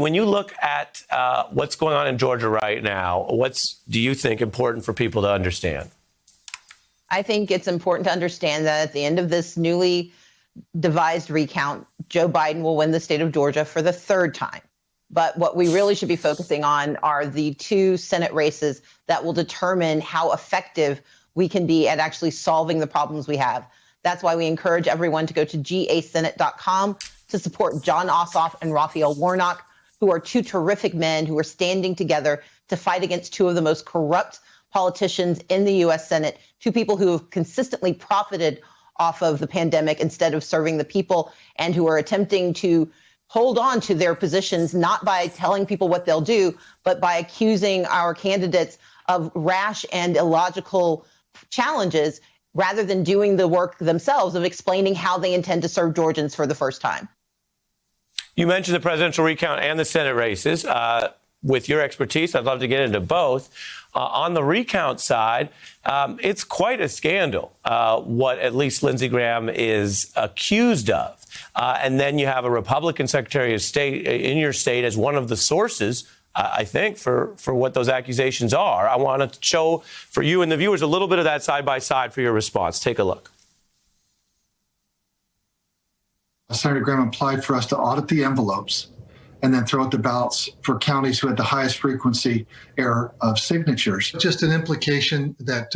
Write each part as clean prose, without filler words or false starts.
when you look at what's going on in Georgia right now, do you think important for people to understand? I think it's important to understand that at the end of this newly devised recount, Joe Biden will win the state of Georgia for the third time. But what we really should be focusing on are the two Senate races that will determine how effective we can be at actually solving the problems we have. That's why we encourage everyone to go to gasenate.com to support Jon Ossoff and Raphael Warnock, who are two terrific men who are standing together to fight against two of the most corrupt politicians in the U.S. Senate, two people who have consistently profited off of the pandemic instead of serving the people, and who are attempting to hold on to their positions, not by telling people what they'll do, but by accusing our candidates of rash and illogical challenges, rather than doing the work themselves of explaining how they intend to serve Georgians for the first time. You mentioned the presidential recount and the Senate races. With your expertise, I'd love to get into both. On the recount side, it's quite a scandal, what at least Lindsey Graham is accused of. And then you have a Republican Secretary of State in your state as one of the sources, I think, for what those accusations are. I want to show for you and the viewers a little bit of that side by side for your response. Take a look. Senator Graham applied for us to audit the envelopes and then throw out the ballots for counties who had the highest frequency error of signatures. Just an implication that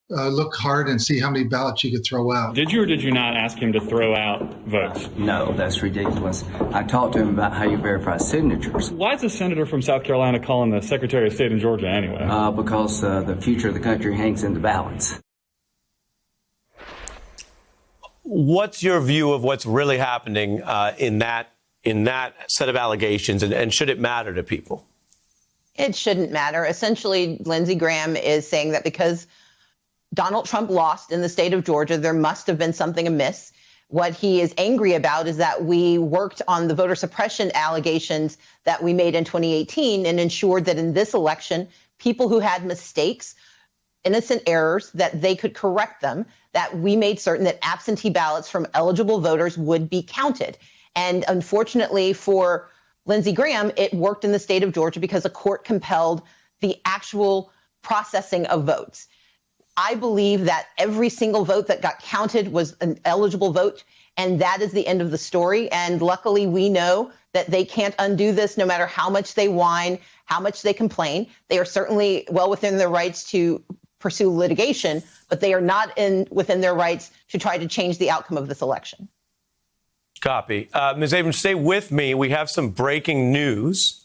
look hard and see how many ballots you could throw out. Did you or did you not ask him to throw out votes? No, that's ridiculous. I talked to him about how you verify signatures. Why is a senator from South Carolina calling the Secretary of State in Georgia anyway? Because the future of the country hangs in the balance. What's your view of what's really happening in that set of allegations, and should it matter to people? It shouldn't matter. Essentially, Lindsey Graham is saying that because Donald Trump lost in the state of Georgia, there must have been something amiss. What he is angry about is that we worked on the voter suppression allegations that we made in 2018 and ensured that in this election, people who had mistakes, innocent errors, that they could correct them, that we made certain that absentee ballots from eligible voters would be counted. And unfortunately for Lindsey Graham, it worked in the state of Georgia because a court compelled the actual processing of votes. I believe that every single vote that got counted was an eligible vote, and that is the end of the story. And luckily, we know that they can't undo this no matter how much they whine, how much they complain. They are certainly well within their rights to pursue litigation, but they are not within their rights to try to change the outcome of this election. Copy. Ms. Abrams, stay with me. We have some breaking news.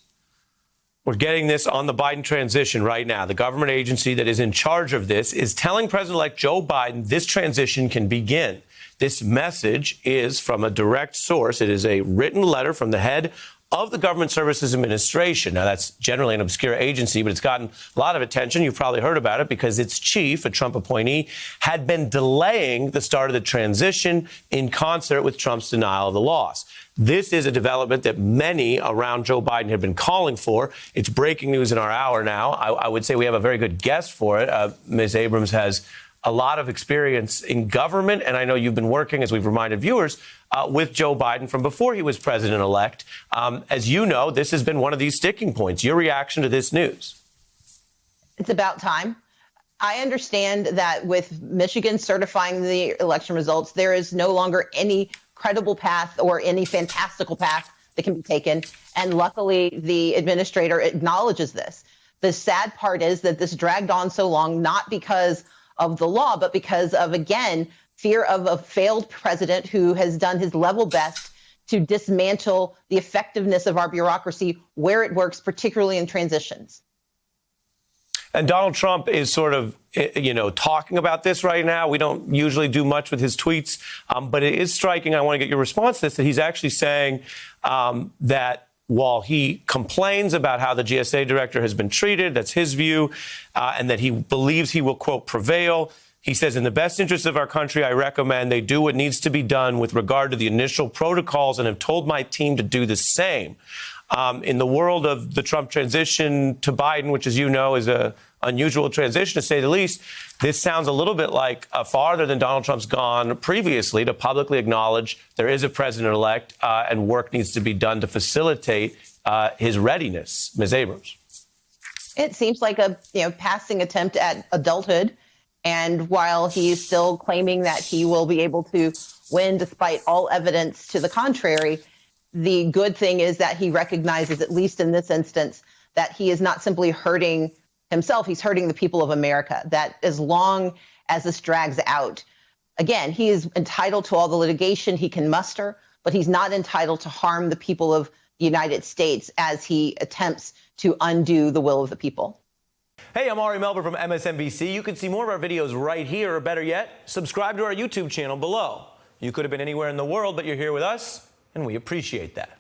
We're getting this on the Biden transition right now. The government agency that is in charge of this is telling President-elect Joe Biden this transition can begin. This message is from a direct source. It is a written letter from the head of the Government Services Administration. Now, that's generally an obscure agency, but it's gotten a lot of attention. You've probably heard about it because its chief, a Trump appointee, had been delaying the start of the transition in concert with Trump's denial of the loss. This is a development that many around Joe Biden have been calling for. It's breaking news in our hour now. I would say we have a very good guest for it. Ms. Abrams has a lot of experience in government, and I know you've been working, as we've reminded viewers, with Joe Biden from before he was president-elect. As you know, this has been one of these sticking points. Your reaction to this news? It's about time. I understand that with Michigan certifying the election results, there is no longer any credible path or any fantastical path that can be taken. And luckily, the administrator acknowledges this. The sad part is that this dragged on so long, not because of the law, but because of, again, fear of a failed president who has done his level best to dismantle the effectiveness of our bureaucracy where it works, particularly in transitions. And Donald Trump is sort of, talking about this right now. We don't usually do much with his tweets, but it is striking. I want to get your response to this, that he's actually saying that while he complains about how the GSA director has been treated, that's his view, and that he believes he will, quote, prevail. He says, in the best interest of our country, I recommend they do what needs to be done with regard to the initial protocols and have told my team to do the same. In the world of the Trump transition to Biden, which, as you know, is a unusual transition, to say the least, this sounds a little bit like farther than Donald Trump's gone previously to publicly acknowledge there is a president-elect and work needs to be done to facilitate his readiness. Ms. Abrams. It seems like a passing attempt at adulthood. And while he's still claiming that he will be able to win despite all evidence to the contrary, the good thing is that he recognizes, at least in this instance, that he is not simply hurting himself, he's hurting the people of America. That as long as this drags out, again, he is entitled to all the litigation he can muster, but he's not entitled to harm the people of the United States as he attempts to undo the will of the people. Hey, I'm Ari Melber from MSNBC. You can see more of our videos right here, or better yet, subscribe to our YouTube channel below. You could have been anywhere in the world, but you're here with us, and we appreciate that.